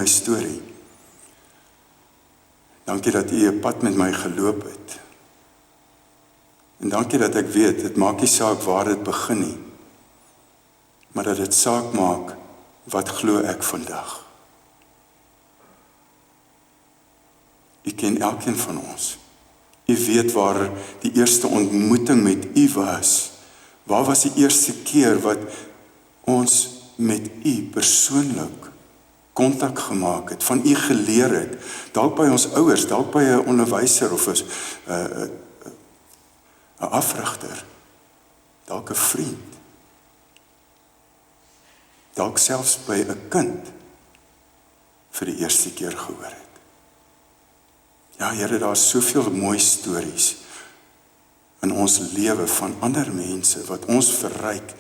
storie. Dankie dat U 'n pad met my geloop het. En dankie dat ek weet, dit maak nie saak waar dit begin nie, maar dat dit saak maak, wat glo ek vandag? U ken elkeen van ons. U weet waar die eerste ontmoeting met U was. Waar was die eerste keer wat ons met U persoonlik kontak gemaak het, van U geleer het, dalk by ons ouers, dalk by 'n onderwyser of 'n afrigter, dalk 'n vriend, dalk selfs by 'n kind vir die eerste keer gehoor het. Ja, Here, daar is soveel mooi stories in ons lewe van ander mense wat ons verryk.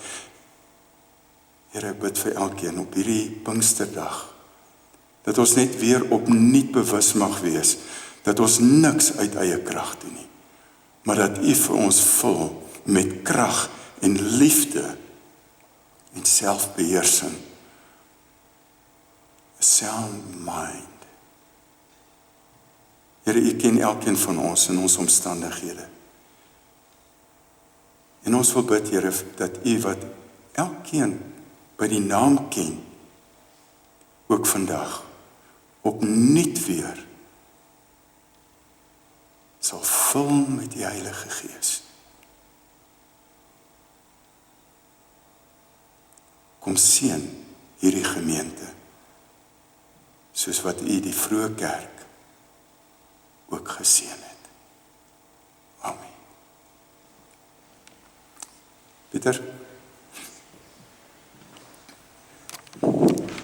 Here, ek bid vir elkeen op hierdie Pinksterdag, dat ons net weer opnuut bewus mag wees, dat ons niks uit eie krag doen nie, maar dat U vir ons vul met krag en liefde en selfbeheersing. A sound mind. Here, U ken elkeen van ons in ons omstandighede. En ons wil bid, Here, dat U wat elkeen by die naam ken, ook vandag opnuut weer sal vul met die Heilige Gees. Kom seën hierdie gemeente, soos wat U die vroeë kerk ook geseën het. Amen. Pieter.